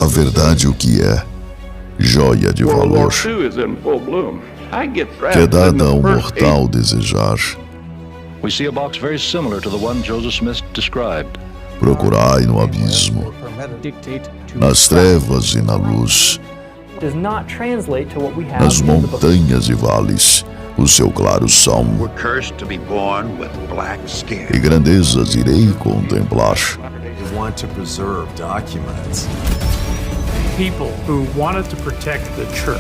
A verdade o que é joia de valor, que é dada ao mortal desejar. We see a box very similar to the one Joseph Smith described. Procurai no abismo, nas trevas e na luz, nas montanhas e vales, o seu claro sol, e grandezas irei contemplar. People who wanted to protect the church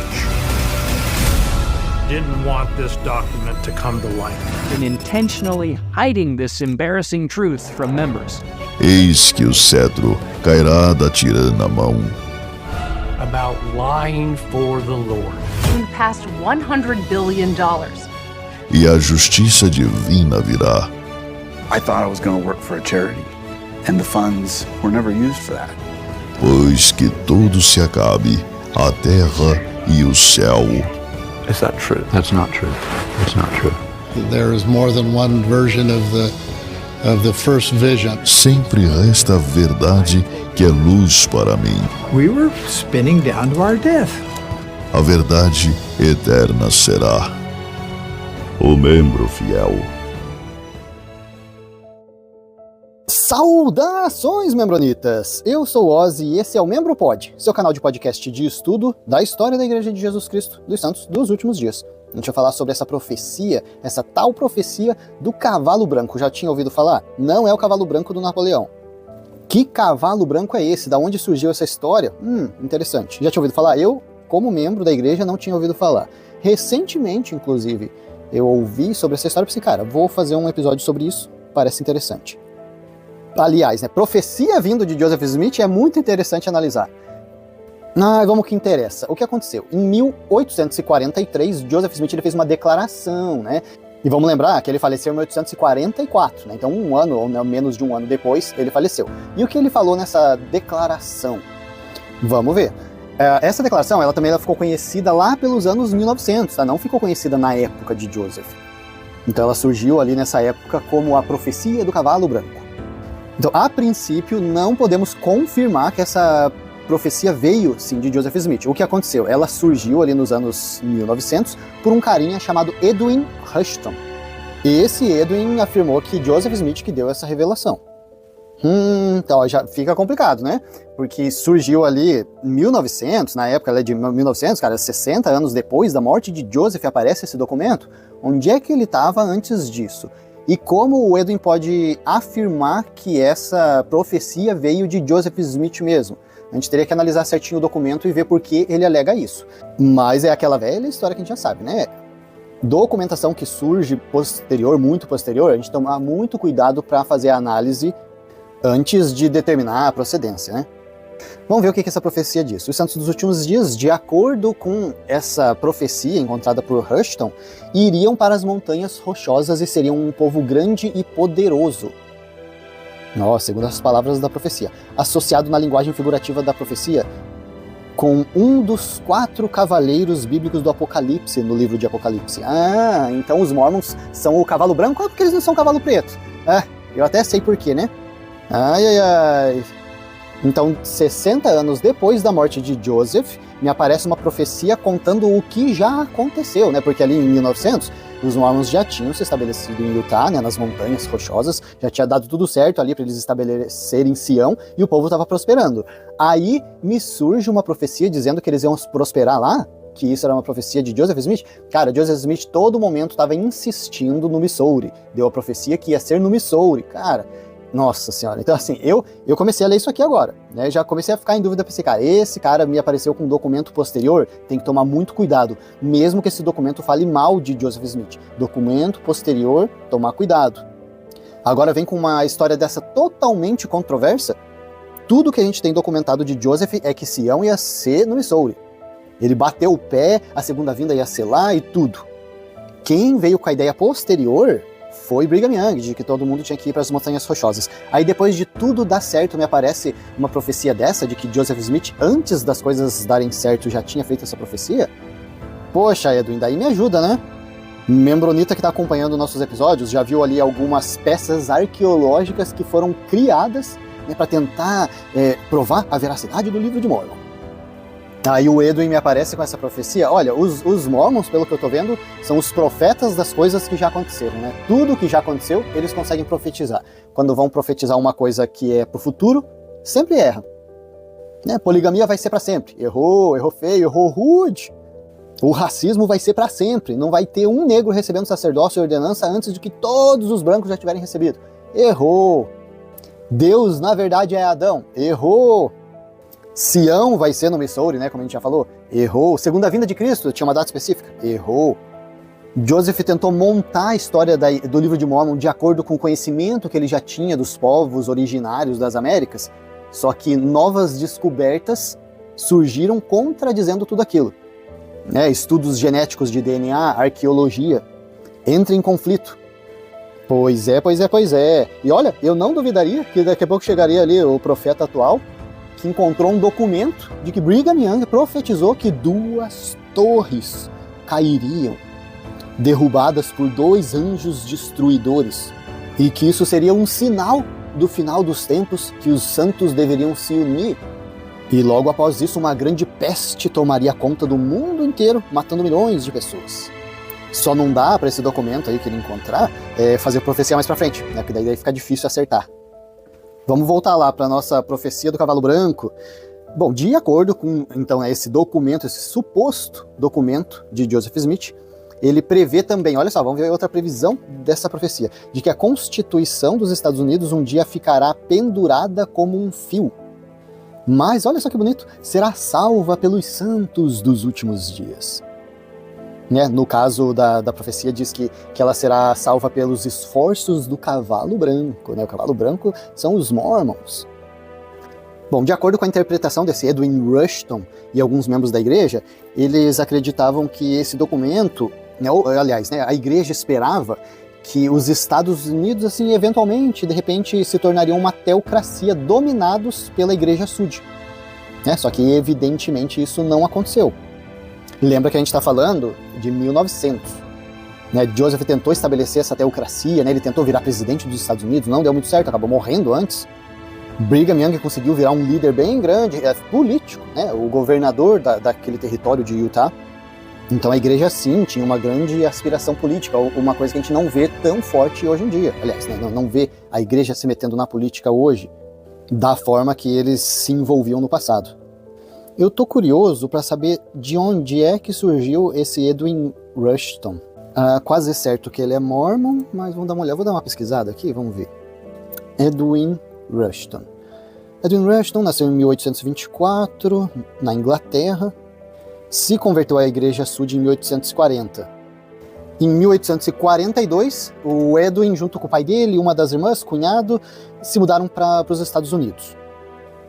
didn't want this document to come to light. And intentionally hiding this embarrassing truth from members. Eis que o cetro cairá da tirana mão. About lying for the Lord. Past $100 billion. E a justiça divina virá. I thought I was going to work for a charity, and the funds were never used for that. Pois que tudo se acabe, a terra e o céu. Is that true? That's not true. It's not true. There is more than one version of the first vision. Sempre resta a verdade que é luz para mim. We were spinning down to our death. A verdade eterna será. O membro fiel. Saudações, membronitas! Eu sou o Ozzy e esse é o Membro Pod, seu canal de podcast de estudo da história da Igreja de Jesus Cristo dos Santos dos Últimos Dias. A gente vai falar sobre essa profecia, essa tal profecia do cavalo branco. Já tinha ouvido falar? Não é o cavalo branco do Napoleão. Que cavalo branco é esse? Da onde surgiu essa história? Interessante. Já tinha ouvido falar? Eu, como membro da igreja, não tinha ouvido falar. Recentemente, inclusive, eu ouvi sobre essa história e pensei, cara, vou fazer um episódio sobre isso, parece interessante. Aliás, né, profecia vindo de Joseph Smith é muito interessante analisar. Vamos ao que interessa. O que aconteceu? Em 1843, Joseph Smith ele fez uma declaração, né? E vamos lembrar que ele faleceu em 1844, né? Então um ano, ou menos de um ano depois, ele faleceu. E o que ele falou nessa declaração? Vamos ver. Essa declaração, ela também ficou conhecida lá pelos anos 1900, tá? Não ficou conhecida na época de Joseph. Então ela surgiu ali nessa época como a profecia do cavalo branco. Então, a princípio, não podemos confirmar que essa profecia veio, sim, de Joseph Smith. O que aconteceu? Ela surgiu ali nos anos 1900 por um carinha chamado Edwin Rushton. E esse Edwin afirmou que Joseph Smith que deu essa revelação. Então já fica complicado, né? Porque surgiu ali em 1900, na época ela é de 1900, cara, 60 anos depois da morte de Joseph aparece esse documento. Onde é que ele estava antes disso? E como o Edwin pode afirmar que essa profecia veio de Joseph Smith mesmo? A gente teria que analisar certinho o documento e ver por que ele alega isso. Mas é aquela velha história que a gente já sabe, né? Documentação que surge posterior, muito posterior, a gente toma muito cuidado para fazer a análise antes de determinar a procedência, né? Vamos ver o que essa profecia diz. Os santos dos últimos dias, de acordo com essa profecia encontrada por Rushton, iriam para as montanhas rochosas e seriam um povo grande e poderoso. Segundo as palavras da profecia. Associado na linguagem figurativa da profecia com um dos 4 cavaleiros bíblicos do Apocalipse, no livro de Apocalipse. Então os Mormons são o cavalo branco, porque eles não são cavalo preto. Eu até sei por quê, né? Então, 60 anos depois da morte de Joseph, me aparece uma profecia contando o que já aconteceu, né? Porque ali em 1900, os Mormons já tinham se estabelecido em Utah, né? Nas montanhas rochosas, já tinha dado tudo certo ali para eles estabelecerem Sião e o povo estava prosperando. Aí me surge uma profecia dizendo que eles iam prosperar lá, que isso era uma profecia de Joseph Smith. Cara, Joseph Smith todo momento estava insistindo no Missouri. Deu a profecia que ia ser no Missouri, cara. Nossa senhora, então assim, eu comecei a ler isso aqui agora, né, já comecei a ficar em dúvida, pensei, cara, esse cara me apareceu com um documento posterior, tem que tomar muito cuidado, mesmo que esse documento fale mal de Joseph Smith, documento posterior, tomar cuidado. Agora vem com uma história dessa totalmente controversa, tudo que a gente tem documentado de Joseph é que Sião ia ser no Missouri, ele bateu o pé, a segunda vinda ia ser lá e tudo. Quem veio com a ideia posterior foi Brigham Young, de que todo mundo tinha que ir para as montanhas rochosas. Aí depois de tudo dar certo, me aparece uma profecia dessa, de que Joseph Smith, antes das coisas darem certo, já tinha feito essa profecia? Poxa, Edwin, daí me ajuda, né? Membronita que está acompanhando nossos episódios, já viu ali algumas peças arqueológicas que foram criadas né, para tentar provar a veracidade do livro de Mormon. Aí o Edwin me aparece com essa profecia. Olha, os Mormons, pelo que eu tô vendo, são os profetas das coisas que já aconteceram, né? Tudo que já aconteceu, eles conseguem profetizar. Quando vão profetizar uma coisa que é pro futuro, sempre erra. Né? Poligamia vai ser para sempre. Errou feio, errou rude. O racismo vai ser para sempre. Não vai ter um negro recebendo sacerdócio e ordenança antes de que todos os brancos já tiverem recebido. Errou. Deus, na verdade, é Adão. Errou. Sião vai ser no Missouri, né, como a gente já falou. Errou. Segunda vinda de Cristo, tinha uma data específica. Errou. Joseph tentou montar a história do livro de Mormon de acordo com o conhecimento que ele já tinha dos povos originários das Américas, só que novas descobertas surgiram contradizendo tudo aquilo. Né, estudos genéticos de DNA, arqueologia, entra em conflito. Pois é. E olha, eu não duvidaria que daqui a pouco chegaria ali o profeta atual, que encontrou um documento de que Brigham Young profetizou que 2 torres cairiam, derrubadas por 2 anjos destruidores, e que isso seria um sinal do final dos tempos, que os santos deveriam se unir. E logo após isso, uma grande peste tomaria conta do mundo inteiro, matando milhões de pessoas. Só não dá para esse documento aí que ele encontrar fazer profecia mais para frente, né? Porque daí fica difícil acertar. Vamos voltar lá para a nossa profecia do cavalo branco. Bom, de acordo com então esse documento, esse suposto documento de Joseph Smith, ele prevê também, olha só, vamos ver outra previsão dessa profecia, de que a Constituição dos Estados Unidos um dia ficará pendurada como um fio. Mas, olha só que bonito, será salva pelos santos dos últimos dias. Né? No caso da profecia diz que ela será salva pelos esforços do cavalo branco. Né? O cavalo branco são os Mormons. Bom, de acordo com a interpretação desse Edwin Rushton e alguns membros da igreja, eles acreditavam que esse documento, né, aliás, né, a igreja esperava que os Estados Unidos, assim, eventualmente, de repente, se tornariam uma teocracia dominados pela Igreja Sud. Né? Só que, evidentemente, isso não aconteceu. Lembra que a gente está falando de 1900. Né? Joseph tentou estabelecer essa teocracia, né? Ele tentou virar presidente dos Estados Unidos, não deu muito certo, acabou morrendo antes. Brigham Young conseguiu virar um líder bem grande, político, né? O governador daquele território de Utah. Então a igreja, sim, tinha uma grande aspiração política, uma coisa que a gente não vê tão forte hoje em dia. Aliás, né, não vê a igreja se metendo na política hoje da forma que eles se envolviam no passado. Eu tô curioso para saber de onde é que surgiu esse Edwin Rushton. Quase certo que ele é Mormon, mas vamos dar uma olhada, vou dar uma pesquisada aqui, vamos ver. Edwin Rushton. Edwin Rushton nasceu em 1824, na Inglaterra. Se converteu à Igreja Sud em 1840. Em 1842, o Edwin, junto com o pai dele e uma das irmãs, cunhado, se mudaram para os Estados Unidos.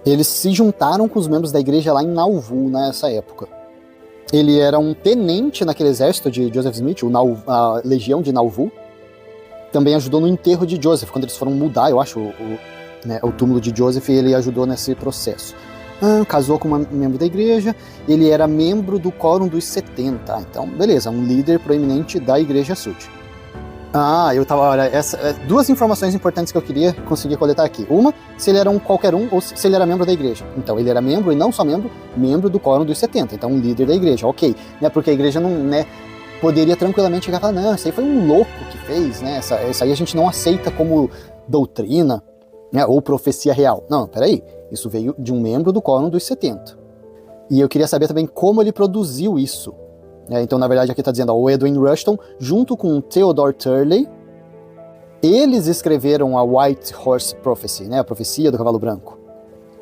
Eles se juntaram com os membros da igreja lá em Nauvoo, nessa época. Ele era um tenente naquele exército de Joseph Smith, a Legião de Nauvoo. Também ajudou no enterro de Joseph, quando eles foram mudar, eu acho, o túmulo de Joseph, ele ajudou nesse processo. Casou com uma membro da igreja, ele era membro do Quórum dos 70, então beleza, um líder proeminente da Igreja Sud. Olha, duas informações importantes que eu queria conseguir coletar aqui. Uma, se ele era um qualquer um ou se ele era membro da igreja. Então, ele era membro, e não só membro do Quórum dos 70, então um líder da igreja, ok. Né, porque a igreja não, né, poderia tranquilamente chegar e falar, não, isso aí foi um louco que fez, né, isso aí a gente não aceita como doutrina, né, ou profecia real. Não, peraí. Isso veio de um membro do Quórum dos 70. E eu queria saber também como ele produziu isso. Então, na verdade, aqui está dizendo, o Edwin Rushton, junto com Theodore Turley, eles escreveram a White Horse Prophecy, né, a profecia do cavalo branco.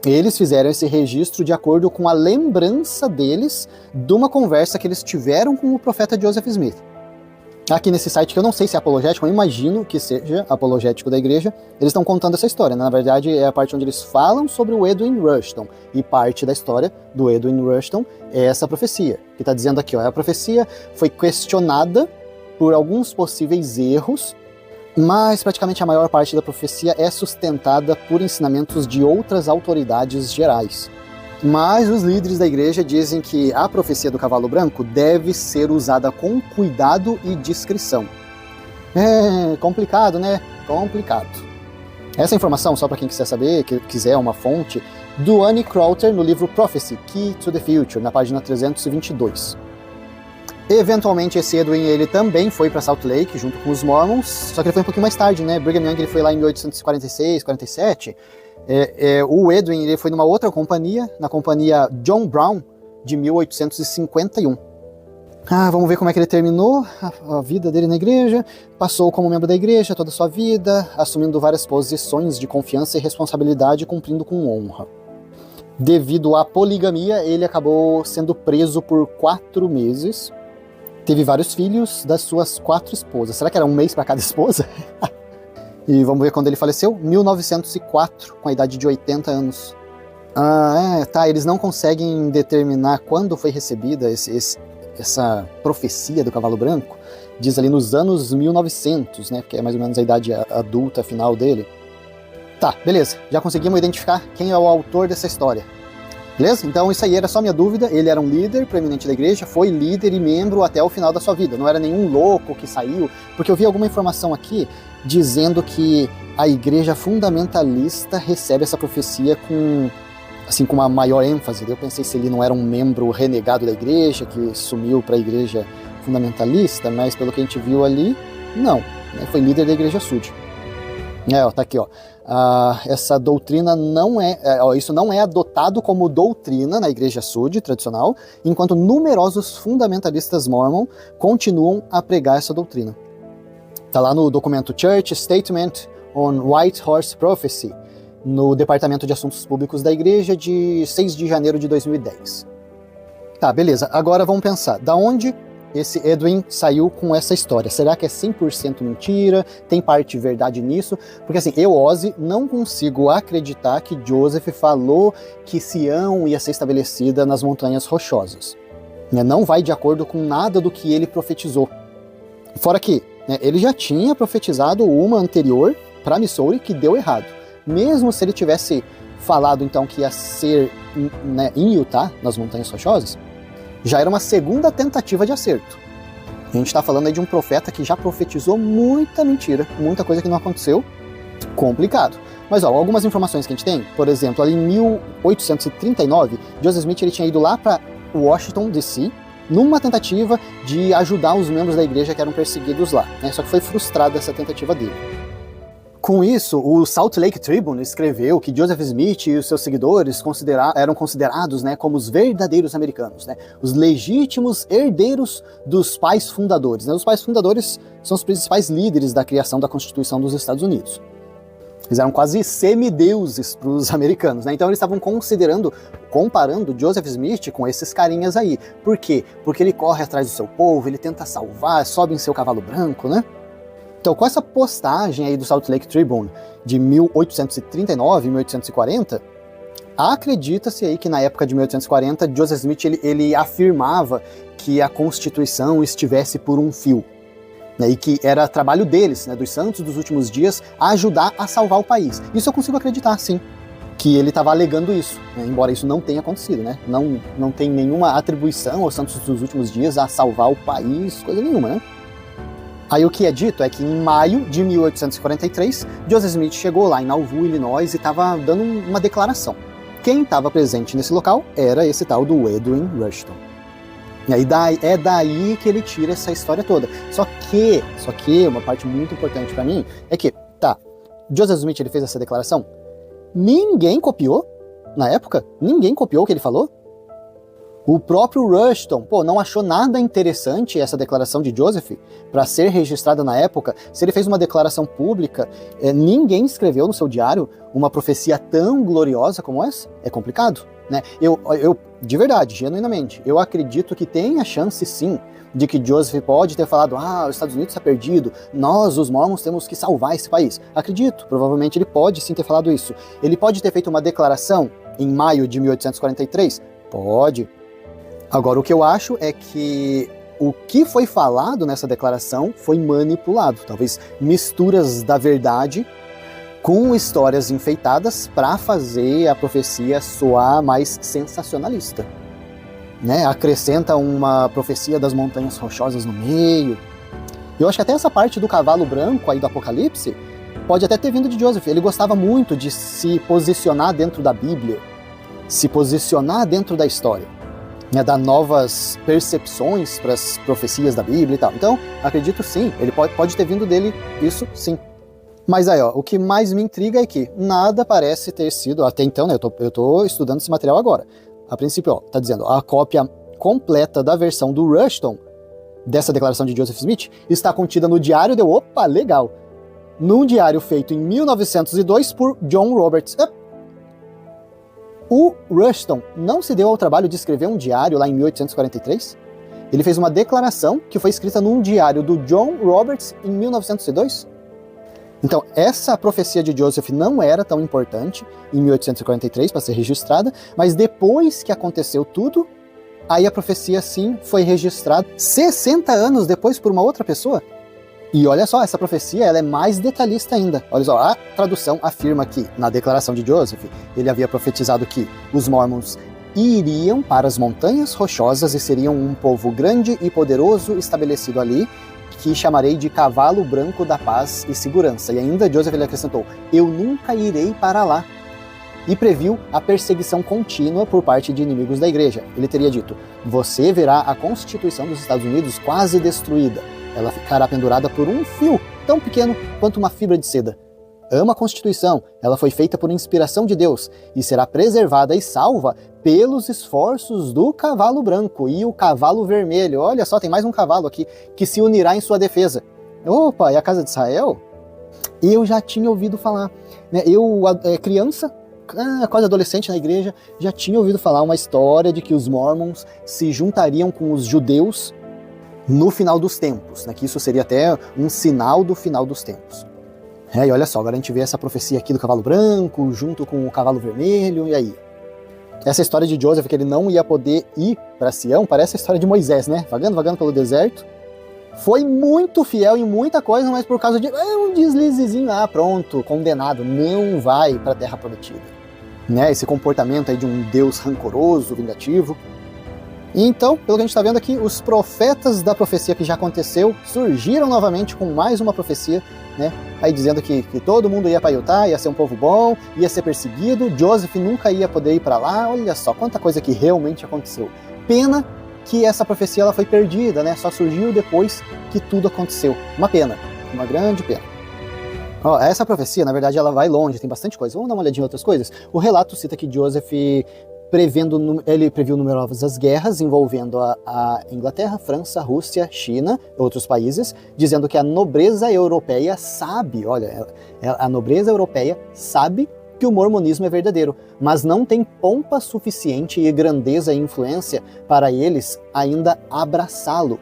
Eles fizeram esse registro de acordo com a lembrança deles de uma conversa que eles tiveram com o profeta Joseph Smith. Aqui nesse site, que eu não sei se é apologético, eu imagino que seja apologético da igreja, eles estão contando essa história, né? Na verdade é a parte onde eles falam sobre o Edwin Rushton, e parte da história do Edwin Rushton é essa profecia, que está dizendo aqui, ó, a profecia foi questionada por alguns possíveis erros, mas praticamente a maior parte da profecia é sustentada por ensinamentos de outras autoridades gerais. Mas os líderes da igreja dizem que a profecia do cavalo branco deve ser usada com cuidado e discrição. É complicado, né? Complicado. Essa informação, só para quem quiser saber, que quiser uma fonte, do Annie Crowther no livro Prophecy, Key to the Future, na página 322. Eventualmente esse Edwin ele também foi para Salt Lake junto com os Mormons, só que ele foi um pouquinho mais tarde, né? Brigham Young ele foi lá em 1846, 47. O Edwin ele foi numa outra companhia, na companhia John Brown, de 1851. Vamos ver como é que ele terminou a vida dele na igreja. Passou como membro da igreja toda a sua vida, assumindo várias posições de confiança e responsabilidade, cumprindo com honra. Devido à poligamia, ele acabou sendo preso por 4 meses. Teve vários filhos das suas 4 esposas. Será que era um mês para cada esposa? E vamos ver quando ele faleceu. 1904, com a idade de 80 anos. Eles não conseguem determinar quando foi recebida essa profecia do cavalo branco. Diz ali nos anos 1900, né? Porque é mais ou menos a idade adulta final dele. Tá, beleza. Já conseguimos identificar quem é o autor dessa história. Beleza? Então isso aí era só minha dúvida. Ele era um líder proeminente da igreja, foi líder e membro até o final da sua vida. Não era nenhum louco que saiu, porque eu vi alguma informação aqui dizendo que a igreja fundamentalista recebe essa profecia com uma maior ênfase. Eu pensei se ele não era um membro renegado da igreja, que sumiu para a igreja fundamentalista, mas pelo que a gente viu ali, não. Né? Foi líder da igreja Sud. Tá aqui, ó. Essa doutrina isso não é adotado como doutrina na igreja Sud tradicional, enquanto numerosos fundamentalistas mormon continuam a pregar essa doutrina. Tá lá no documento Church Statement on White Horse Prophecy, no Departamento de Assuntos Públicos da Igreja, de 6 de janeiro de 2010. Tá, beleza. Agora vamos pensar, da onde esse Edwin saiu com essa história? Será que é 100% mentira? Tem parte de verdade nisso? Porque assim, eu, Ozzy, não consigo acreditar que Joseph falou que Sião ia ser estabelecida nas Montanhas Rochosas. Não vai de acordo com nada do que ele profetizou. Fora que ele já tinha profetizado uma anterior para Missouri que deu errado. Mesmo se ele tivesse falado então que ia ser em Utah, nas Montanhas Rochosas, já era uma segunda tentativa de acerto. A gente está falando aí de um profeta que já profetizou muita mentira, muita coisa que não aconteceu. Complicado. Mas algumas informações que a gente tem, por exemplo, ali em 1839, Joseph Smith ele tinha ido lá para Washington, D.C., numa tentativa de ajudar os membros da igreja que eram perseguidos lá. Só que foi frustrada essa tentativa dele. Com isso, o Salt Lake Tribune escreveu que Joseph Smith e os seus seguidores eram considerados como os verdadeiros americanos, os legítimos herdeiros dos pais fundadores. Os pais fundadores são os principais líderes da criação da Constituição dos Estados Unidos. Eles eram quase semideuses para os americanos, Então eles estavam comparando Joseph Smith com esses carinhas aí. Por quê? Porque ele corre atrás do seu povo, ele tenta salvar, sobe em seu cavalo branco, Então, com essa postagem aí do Salt Lake Tribune de 1839 e 1840, acredita-se aí que na época de 1840, Joseph Smith ele afirmava que a Constituição estivesse por um fio, e que era trabalho deles, dos santos dos últimos dias, ajudar a salvar o país. Isso eu consigo acreditar, sim, que ele estava alegando isso, embora isso não tenha acontecido, Não tem nenhuma atribuição aos santos dos últimos dias a salvar o país, coisa nenhuma, Aí o que é dito é que em maio de 1843, Joseph Smith chegou lá em Nauvoo, Illinois, e estava dando uma declaração. Quem estava presente nesse local era esse tal do Edwin Rushton. E aí é daí que ele tira essa história toda. Só que uma parte muito importante para mim é que, Joseph Smith ele fez essa declaração, ninguém copiou na época, ninguém copiou o que ele falou. O próprio Rushton, não achou nada interessante essa declaração de Joseph para ser registrada na época. Se ele fez uma declaração pública, ninguém escreveu no seu diário uma profecia tão gloriosa como essa. É complicado, Eu, de verdade, genuinamente, eu acredito que tem a chance, sim, de que Joseph pode ter falado, os Estados Unidos está perdido, nós, os mormons, temos que salvar esse país. Acredito, provavelmente ele pode sim ter falado isso. Ele pode ter feito uma declaração em maio de 1843? Pode. Agora, o que eu acho é que o que foi falado nessa declaração foi manipulado. Talvez misturas da verdade com histórias enfeitadas para fazer a profecia soar mais sensacionalista. Acrescenta uma profecia das Montanhas Rochosas no meio. Eu acho que até essa parte do cavalo branco aí do Apocalipse pode até ter vindo de Joseph. Ele gostava muito de se posicionar dentro da Bíblia, se posicionar dentro da história, né, dar novas percepções para as profecias da Bíblia e tal. Então, acredito sim, ele pode ter vindo dele, isso sim. Mas aí, ó, o que mais me intriga é que nada parece ter sido, até então, né, eu tô estudando esse material agora. A princípio, ó, tá dizendo, a cópia completa da versão do Rushton, dessa declaração de Joseph Smith, está contida no diário de... Opa, legal! Num diário feito em 1902 por John Roberts. O Rushton não se deu ao trabalho de escrever um diário lá em 1843? Ele fez uma declaração que foi escrita num diário do John Roberts em 1902? Então, essa profecia de Joseph não era tão importante em 1843 para ser registrada, mas depois que aconteceu tudo, aí a profecia sim foi registrada 60 anos depois por uma outra pessoa. E olha só, essa profecia ela é mais detalhista ainda. Olha só, a tradução afirma que, na declaração de Joseph, ele havia profetizado que os Mormons iriam para as montanhas rochosas e seriam um povo grande e poderoso estabelecido ali, que chamarei de cavalo branco da paz e segurança. E ainda Joseph ele acrescentou, eu nunca irei para lá. E previu a perseguição contínua por parte de inimigos da igreja. Ele teria dito, você verá a Constituição dos Estados Unidos quase destruída. Ela ficará pendurada por um fio tão pequeno quanto uma fibra de seda. Ama a Constituição, ela foi feita por inspiração de Deus e será preservada e salva pelos esforços do cavalo branco e o cavalo vermelho. Olha só, tem mais um cavalo aqui que se unirá em sua defesa. Opa, e a casa de Israel? Eu já tinha ouvido falar, né? Eu, criança, quase adolescente na igreja, já tinha ouvido falar uma história de que os Mormons se juntariam com os judeus no final dos tempos, né? Que isso seria até um sinal do final dos tempos. E olha só, agora a gente vê essa profecia aqui do cavalo branco junto com o cavalo vermelho, e aí? Essa história de Joseph, que ele não ia poder ir para Sião, parece a história de Moisés, né? Vagando pelo deserto. Foi muito fiel em muita coisa, mas por causa de um deslizezinho, pronto, condenado, não vai para a Terra Prometida. Né? Esse comportamento aí de um Deus rancoroso, vingativo. E então, pelo que a gente está vendo aqui, os profetas da profecia que já aconteceu surgiram novamente com mais uma profecia, né? Aí dizendo que todo mundo ia para Utah, ia ser um povo bom, ia ser perseguido, Joseph nunca ia poder ir para lá. Olha só, quanta coisa que realmente aconteceu. Pena que essa profecia ela foi perdida, né? Só surgiu depois que tudo aconteceu. Uma pena, uma grande pena. Ó, essa profecia, na verdade, ela vai longe, tem bastante coisa. Vamos dar uma olhadinha em outras coisas? O relato cita que Joseph ele previu numerosas guerras envolvendo a Inglaterra, França, Rússia, China e outros países, dizendo que a nobreza europeia sabe, olha, a nobreza europeia sabe que o mormonismo é verdadeiro, mas não tem pompa suficiente e grandeza e influência para eles ainda abraçá-lo.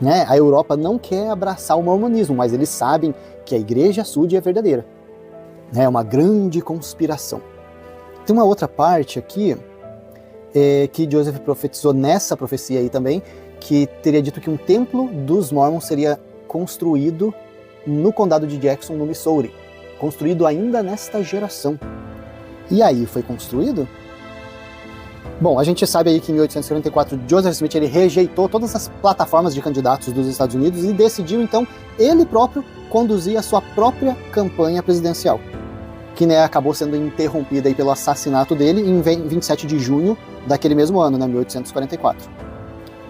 Né? A Europa não quer abraçar o mormonismo, mas eles sabem que a Igreja Sud é verdadeira. É uma grande conspiração. Tem uma outra parte aqui que Joseph profetizou nessa profecia aí também, que teria dito que um templo dos Mormons seria construído no condado de Jackson, no Missouri. Construído ainda nesta geração. E aí, foi construído? Bom, a gente sabe aí que em 1844 Joseph Smith ele rejeitou todas as plataformas de candidatos dos Estados Unidos e decidiu então ele próprio conduzir a sua própria campanha presidencial, que né, acabou sendo interrompida aí pelo assassinato dele em 27 de junho daquele mesmo ano, né, 1844.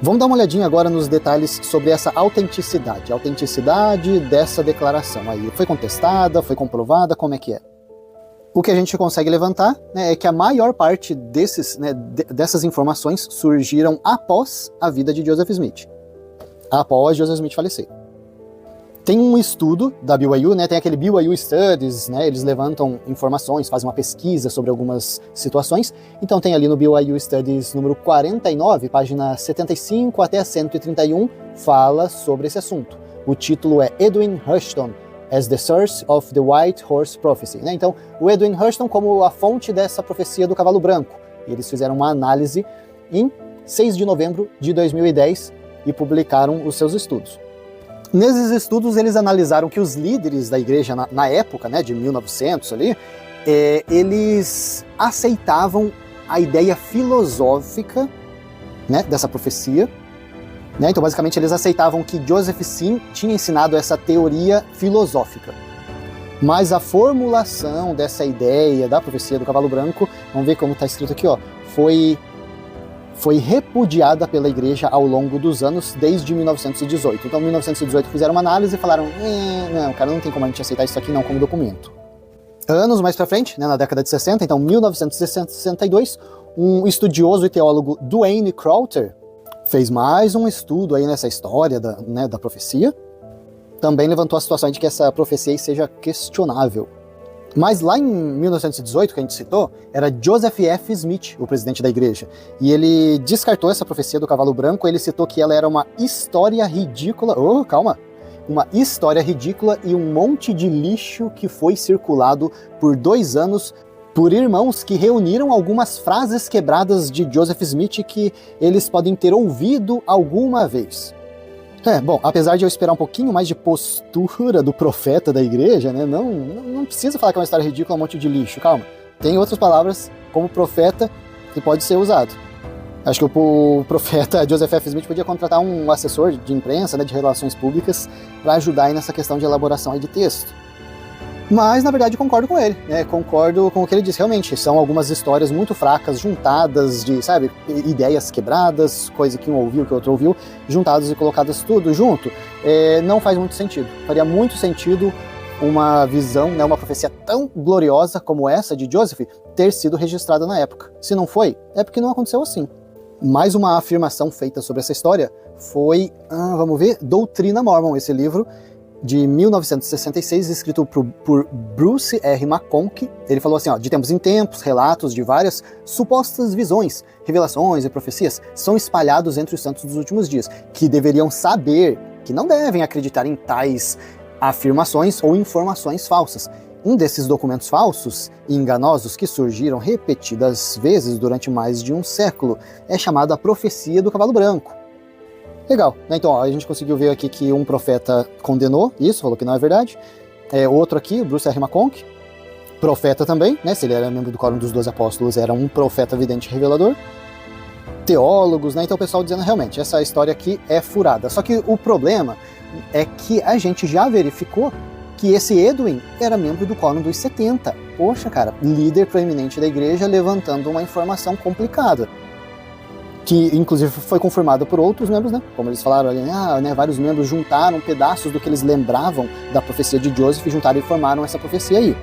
Vamos dar uma olhadinha agora nos detalhes sobre essa autenticidade, a autenticidade dessa declaração. Aí foi contestada, foi comprovada, como é que é? O que a gente consegue levantar, né, é que a maior parte dessas informações surgiram após a vida de Joseph Smith, após Joseph Smith falecer. Tem um estudo da BYU, né, tem aquele BYU Studies, né, eles levantam informações, fazem uma pesquisa sobre algumas situações. Então tem ali no BYU Studies número 49, página 75 até 131, fala sobre esse assunto. O título é Edwin Rushton as the Source of the White Horse Prophecy. Né? Então, o Edwin Rushton como a fonte dessa profecia do cavalo branco. E eles fizeram uma análise em 6 de novembro de 2010 e publicaram os seus estudos. Nesses estudos, eles analisaram que os líderes da igreja na época, né, de 1900 ali, eles aceitavam a ideia filosófica, né, dessa profecia. Né? Então, basicamente, eles aceitavam que Joseph Smith tinha ensinado essa teoria filosófica. Mas a formulação dessa ideia da profecia do cavalo branco, vamos ver como está escrito aqui, ó, foi repudiada pela igreja ao longo dos anos, desde 1918. Então, em 1918 fizeram uma análise e falaram, não, cara, não tem como a gente aceitar isso aqui não como documento. Anos mais pra frente, né, na década de 60, então 1962, um estudioso e teólogo, Duane Crowther, fez mais um estudo aí nessa história da profecia. Também levantou a situação de que essa profecia aí seja questionável. Mas lá em 1918, que a gente citou, era Joseph F. Smith, o presidente da igreja. E ele descartou essa profecia do cavalo branco, ele citou que ela era uma história ridícula... Uma história ridícula e um monte de lixo que foi circulado por 2 anos por irmãos que reuniram algumas frases quebradas de Joseph Smith que eles podem ter ouvido alguma vez. Bom, apesar de eu esperar um pouquinho mais de postura do profeta da igreja, né, não precisa falar que é uma história ridícula, um monte de lixo, calma. Tem outras palavras como profeta que pode ser usado. Acho que o profeta Joseph F. Smith podia contratar um assessor de imprensa, né, de relações públicas, para ajudar aí nessa questão de elaboração aí de texto. Mas, na verdade, concordo com ele, né? Concordo com o que ele disse. Realmente, são algumas histórias muito fracas, juntadas de, sabe, ideias quebradas, coisa que um ouviu, que o outro ouviu, juntadas e colocadas tudo junto. Não faz muito sentido. Faria muito sentido uma visão, né, uma profecia tão gloriosa como essa de Joseph ter sido registrada na época. Se não foi, é porque não aconteceu assim. Mais uma afirmação feita sobre essa história foi, vamos ver, Doutrina Mormon, esse livro de 1966, escrito por Bruce R. McConkie. Ele falou assim, ó, de tempos em tempos, relatos de várias supostas visões, revelações e profecias são espalhados entre os santos dos últimos dias, que deveriam saber que não devem acreditar em tais afirmações ou informações falsas. Um desses documentos falsos e enganosos que surgiram repetidas vezes durante mais de um século é chamado a Profecia do Cavalo Branco. Legal, né? Então ó, a gente conseguiu ver aqui que um profeta condenou isso, falou que não é verdade. Outro aqui, o Bruce R. McConkie, profeta também, né? Se ele era membro do Quórum dos 12 Apóstolos, era um profeta vidente revelador. Teólogos, né? Então o pessoal dizendo, realmente, essa história aqui é furada. Só que o problema é que a gente já verificou que esse Edwin era membro do Quórum dos 70. Poxa, cara, líder proeminente da igreja levantando uma informação complicada. Que inclusive foi confirmada por outros membros, né? Como eles falaram ali, né, vários membros juntaram pedaços do que eles lembravam da profecia de Joseph, juntaram e formaram essa profecia aí.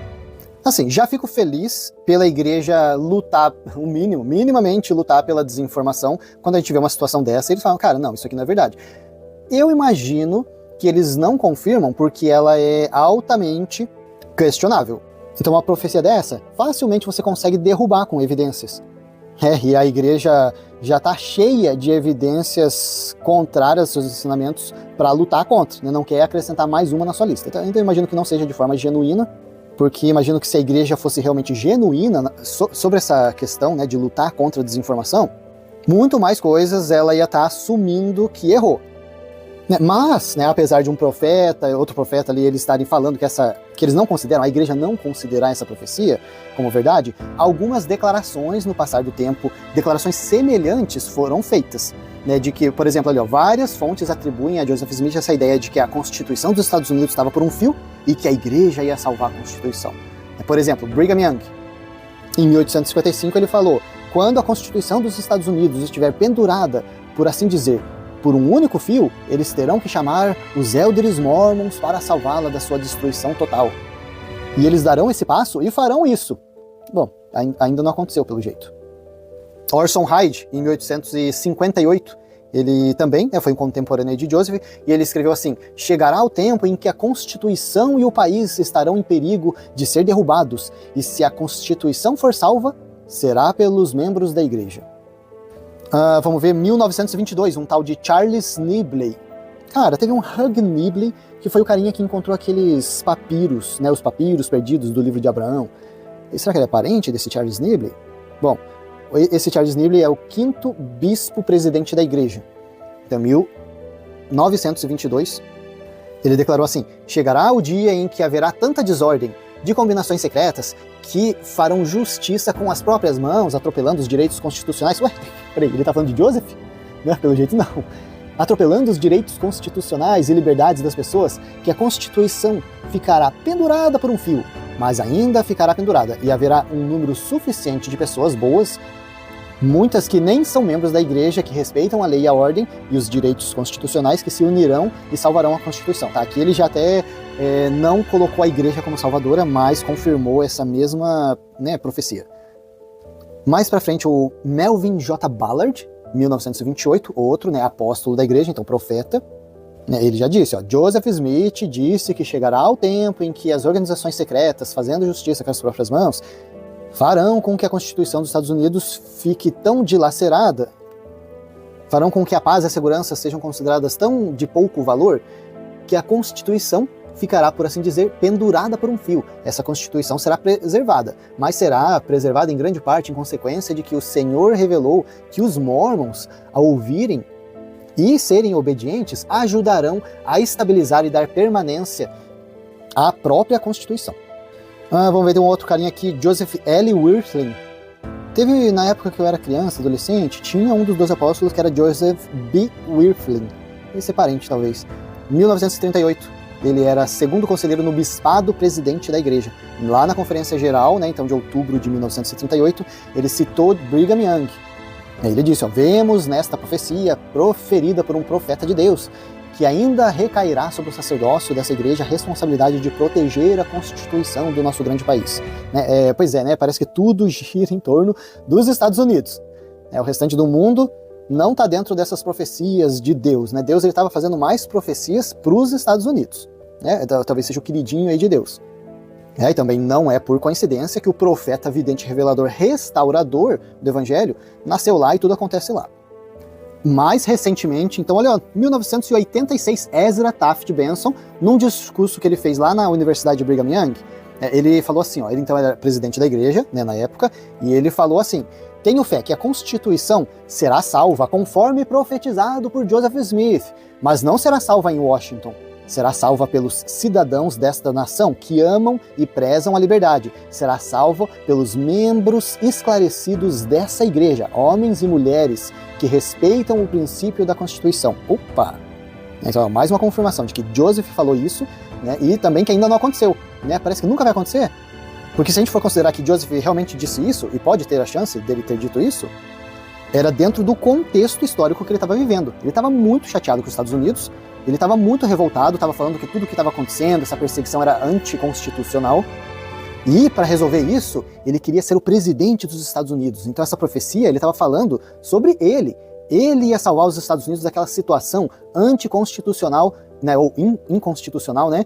Assim, já fico feliz pela igreja lutar, o mínimo, minimamente lutar pela desinformação, quando a gente vê uma situação dessa, eles falam, cara, não, isso aqui não é verdade. Eu imagino que eles não confirmam porque ela é altamente questionável. Então uma profecia dessa, facilmente você consegue derrubar com evidências. E a igreja já está cheia de evidências contrárias aos seus ensinamentos para lutar contra, né? Não quer acrescentar mais uma na sua lista. Então eu imagino que não seja de forma genuína, porque imagino que se a igreja fosse realmente genuína sobre essa questão, né, de lutar contra a desinformação, muito mais coisas ela ia estar assumindo que errou. Mas, né, apesar de um profeta, outro profeta ali, eles estarem falando que eles não consideram, a igreja não considerar essa profecia como verdade, algumas declarações no passar do tempo, declarações semelhantes foram feitas. Né, de que, por exemplo, ali, ó, várias fontes atribuem a Joseph Smith essa ideia de que a Constituição dos Estados Unidos estava por um fio e que a igreja ia salvar a Constituição. Por exemplo, Brigham Young, em 1855, ele falou, quando a Constituição dos Estados Unidos estiver pendurada, por assim dizer, por um único fio, eles terão que chamar os Elders Mormons para salvá-la da sua destruição total. E eles darão esse passo e farão isso. Bom, ainda não aconteceu pelo jeito. Orson Hyde, em 1858, ele também foi um contemporâneo de Joseph, e ele escreveu assim, chegará o tempo em que a Constituição e o país estarão em perigo de ser derrubados, e se a Constituição for salva, será pelos membros da igreja. Vamos ver, 1922, um tal de Charles Nibley. Cara, teve um Hugh Nibley, que foi o carinha que encontrou aqueles papiros, né, os papiros perdidos do livro de Abraão. E será que ele é parente desse Charles Nibley? Bom, esse Charles Nibley é o 5º bispo presidente da igreja. Então, 1922, ele declarou assim, chegará o dia em que haverá tanta desordem, de combinações secretas, que farão justiça com as próprias mãos, atropelando os direitos constitucionais. Ué, peraí, ele tá falando de Joseph? Não, pelo jeito não. atropelando os direitos constitucionais e liberdades das pessoas, que a Constituição ficará pendurada por um fio, mas ainda ficará pendurada, e haverá um número suficiente de pessoas boas, muitas que nem são membros da igreja, que respeitam a lei e a ordem e os direitos constitucionais, que se unirão e salvarão a Constituição. Tá? Aqui ele já até não colocou a igreja como salvadora, mas confirmou essa mesma, né, profecia. Mais pra frente, o Melvin J. Ballard, 1928, outro, né, apóstolo da igreja, então profeta, né, ele já disse, Joseph Smith disse que chegará o tempo em que as organizações secretas, fazendo justiça com as próprias mãos, farão com que a Constituição dos Estados Unidos fique tão dilacerada, farão com que a paz e a segurança sejam consideradas tão de pouco valor, que a Constituição ficará, por assim dizer, pendurada por um fio. Essa Constituição será preservada, mas será preservada em grande parte em consequência de que o Senhor revelou que os Mormons, ao ouvirem e serem obedientes, ajudarão a estabilizar e dar permanência à própria Constituição. Vamos ver, tem um outro carinha aqui, Joseph L. Wirthlin. Teve, na época que eu era criança, adolescente, tinha um dos 12 apóstolos que era Joseph B. Wirthlin. Esse é parente, talvez. 1938. Ele era segundo conselheiro no bispado presidente da igreja. Lá na Conferência Geral, né, então de outubro de 1938, ele citou Brigham Young. Ele disse, vemos nesta profecia proferida por um profeta de Deus, que ainda recairá sobre o sacerdócio dessa igreja a responsabilidade de proteger a Constituição do nosso grande país. Pois é, né, parece que tudo gira em torno dos Estados Unidos. O restante do mundo não está dentro dessas profecias de Deus. Né? Deus estava fazendo mais profecias para os Estados Unidos. Talvez seja o queridinho aí de Deus. E também não é por coincidência que o profeta, vidente, revelador, restaurador do Evangelho nasceu lá e tudo acontece lá. Mais recentemente, então, olha, 1986, Ezra Taft Benson, num discurso que ele fez lá na Universidade de Brigham Young, ele falou assim, ele então era presidente da igreja, né, na época, e ele falou assim, tenho fé que a Constituição será salva conforme profetizado por Joseph Smith, mas não será salva em Washington. Será salva pelos cidadãos desta nação que amam e prezam a liberdade. Será salva pelos membros esclarecidos dessa igreja, homens e mulheres que respeitam o princípio da Constituição. Opa! Então, mais uma confirmação de que Joseph falou isso, né, e também que ainda não aconteceu. Né? Parece que nunca vai acontecer. Porque se a gente for considerar que Joseph realmente disse isso, e pode ter a chance dele ter dito isso, era dentro do contexto histórico que ele estava vivendo. Ele estava muito chateado com os Estados Unidos, ele estava muito revoltado, estava falando que tudo que estava acontecendo, essa perseguição era anticonstitucional. E para resolver isso, ele queria ser o presidente dos Estados Unidos. Então essa profecia, ele estava falando sobre ele. Ele ia salvar os Estados Unidos daquela situação anticonstitucional, né, ou inconstitucional, né,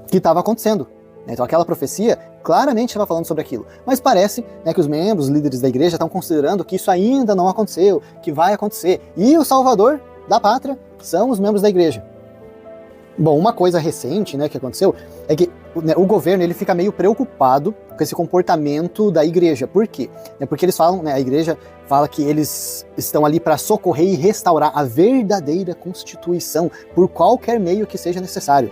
que estava acontecendo. Então aquela profecia claramente estava falando sobre aquilo. Mas parece, né, que os membros, líderes da igreja estão considerando que isso ainda não aconteceu, que vai acontecer. E o salvador da pátria são os membros da igreja. Bom, uma coisa recente, né, que aconteceu é que o governo ele fica meio preocupado com esse comportamento da igreja. Por quê? Porque eles falam, né, a igreja fala que eles estão ali para socorrer e restaurar a verdadeira Constituição por qualquer meio que seja necessário.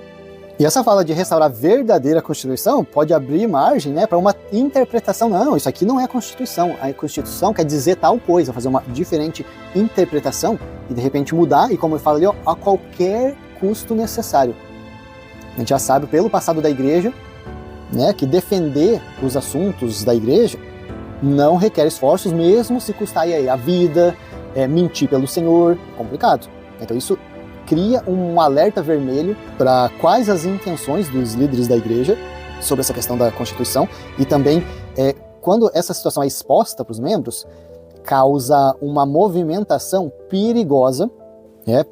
E essa fala de restaurar a verdadeira Constituição pode abrir margem, né, para uma interpretação. Não, isso aqui não é a Constituição. A Constituição quer dizer tal coisa, fazer uma diferente interpretação e de repente mudar, e como ele fala ali, a qualquer custo necessário. A gente já sabe pelo passado da igreja, né, que defender os assuntos da igreja não requer esforços, mesmo se custar aí a vida, mentir pelo Senhor, é complicado. Então isso cria um alerta vermelho para quais as intenções dos líderes da igreja sobre essa questão da Constituição, e também quando essa situação é exposta para os membros, causa uma movimentação perigosa,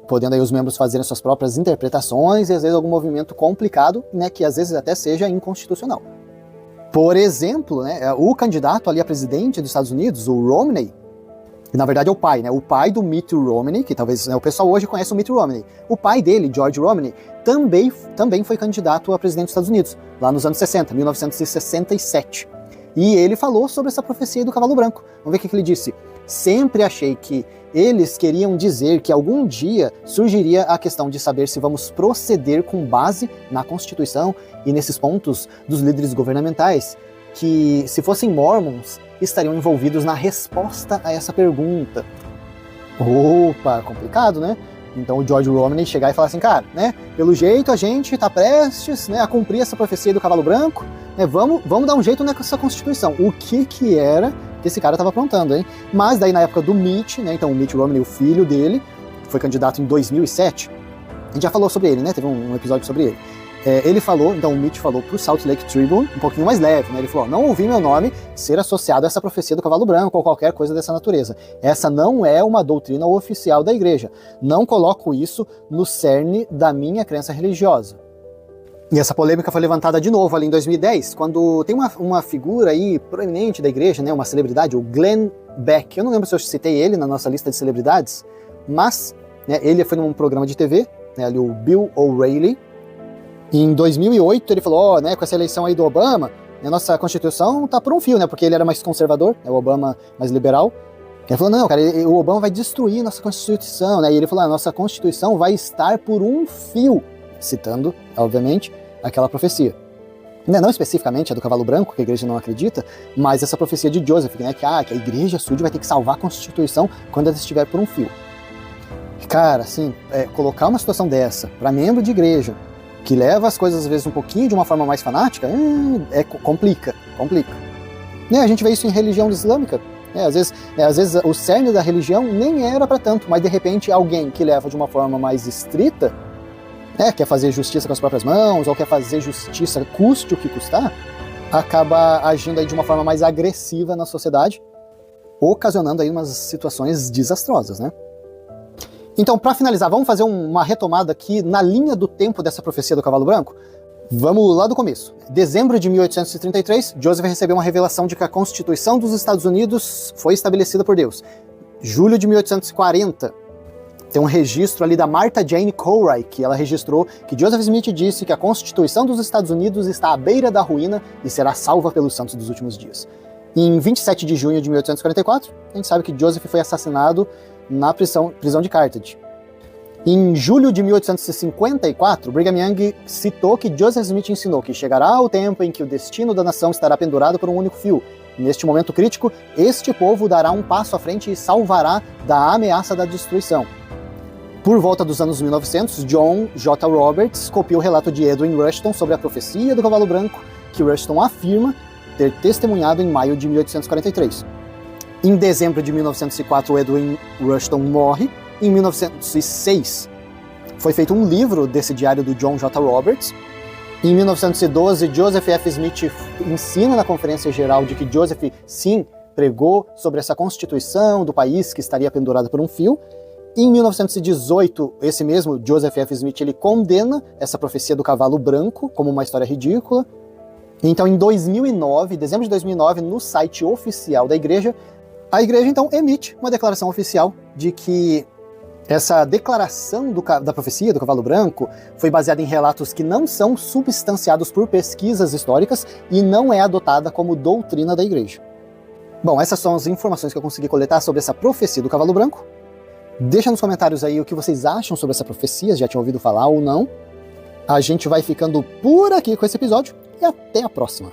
podendo aí os membros fazerem suas próprias interpretações e às vezes algum movimento complicado, né, que às vezes até seja inconstitucional. Por exemplo, né, o candidato ali a presidente dos Estados Unidos, o Romney, que na verdade é o pai, né? O pai do Mitt Romney, que talvez, né, o pessoal hoje conhece o Mitt Romney. O pai dele, George Romney, também foi candidato a presidente dos Estados Unidos, lá nos anos 60, 1967. E ele falou sobre essa profecia do cavalo branco. Vamos ver o que ele disse. Sempre achei que eles queriam dizer que algum dia surgiria a questão de saber se vamos proceder com base na Constituição e nesses pontos dos líderes governamentais, que se fossem mormons, estariam envolvidos na resposta a essa pergunta. Opa, complicado, né? Então o George Romney chegar e falar assim, cara, né, pelo jeito a gente tá prestes, né, a cumprir essa profecia do cavalo branco, né, vamos dar um jeito nessa Constituição. O que era que esse cara tava aprontando, hein? Mas daí na época do Mitt, né, então o Mitt Romney, o filho dele, foi candidato em 2007, a gente já falou sobre ele, né, teve um episódio sobre ele. Ele falou, então o Mitt falou pro Salt Lake Tribune, um pouquinho mais leve, né? Ele falou, não ouvi meu nome ser associado a essa profecia do cavalo branco ou qualquer coisa dessa natureza. Essa não é uma doutrina oficial da igreja. Não coloco isso no cerne da minha crença religiosa. E essa polêmica foi levantada de novo ali em 2010, quando tem uma figura aí proeminente da igreja, né? Uma celebridade, o Glenn Beck. Eu não lembro se eu citei ele na nossa lista de celebridades, mas né, ele foi num programa de TV, né, ali o Bill O'Reilly. Em 2008 ele falou, né, com essa eleição aí do Obama, a nossa Constituição tá por um fio, né, porque ele era mais conservador, né, o Obama mais liberal. Ele falou, não, cara, o Obama vai destruir nossa Constituição, né, e ele falou, a nossa Constituição vai estar por um fio, citando, obviamente, aquela profecia. Não especificamente a do cavalo branco, que a igreja não acredita, mas essa profecia de Joseph, né, que a igreja Sud vai ter que salvar a Constituição quando ela estiver por um fio. Cara, assim, colocar uma situação dessa para membro de igreja, que leva as coisas às vezes um pouquinho de uma forma mais fanática, complica. A gente vê isso em religião islâmica. Às vezes o cerne da religião nem era para tanto, mas de repente alguém que leva de uma forma mais estrita, quer fazer justiça com as próprias mãos, ou quer fazer justiça custe o que custar, acaba agindo aí de uma forma mais agressiva na sociedade, ocasionando aí umas situações desastrosas, né? Então, para finalizar, vamos fazer uma retomada aqui na linha do tempo dessa profecia do cavalo branco? Vamos lá do começo. Dezembro de 1833, Joseph recebeu uma revelação de que a Constituição dos Estados Unidos foi estabelecida por Deus. Julho de 1840, tem um registro ali da Martha Jane Colray, que ela registrou que Joseph Smith disse que a Constituição dos Estados Unidos está à beira da ruína e será salva pelos santos dos últimos dias. Em 27 de junho de 1844, a gente sabe que Joseph foi assassinado na prisão de Carthage. Em julho de 1854, Brigham Young citou que Joseph Smith ensinou que chegará o tempo em que o destino da nação estará pendurado por um único fio. Neste momento crítico, este povo dará um passo à frente e salvará da ameaça da destruição. Por volta dos anos 1900, John J. Roberts copiou o relato de Edwin Rushton sobre a profecia do cavalo branco, que Rushton afirma ter testemunhado em maio de 1843. Em dezembro de 1904, Edwin Rushton morre. Em 1906, foi feito um livro desse diário do John J. Roberts. Em 1912, Joseph F. Smith ensina na Conferência Geral de que Joseph, sim, pregou sobre essa Constituição do país que estaria pendurada por um fio. Em 1918, esse mesmo Joseph F. Smith, ele condena essa profecia do cavalo branco como uma história ridícula. Então, em 2009, dezembro de 2009, no site oficial da igreja, a igreja, então, emite uma declaração oficial de que essa declaração da profecia do cavalo branco foi baseada em relatos que não são substanciados por pesquisas históricas e não é adotada como doutrina da igreja. Bom, essas são as informações que eu consegui coletar sobre essa profecia do cavalo branco. Deixa nos comentários aí o que vocês acham sobre essa profecia, já tinham ouvido falar ou não. A gente vai ficando por aqui com esse episódio e até a próxima.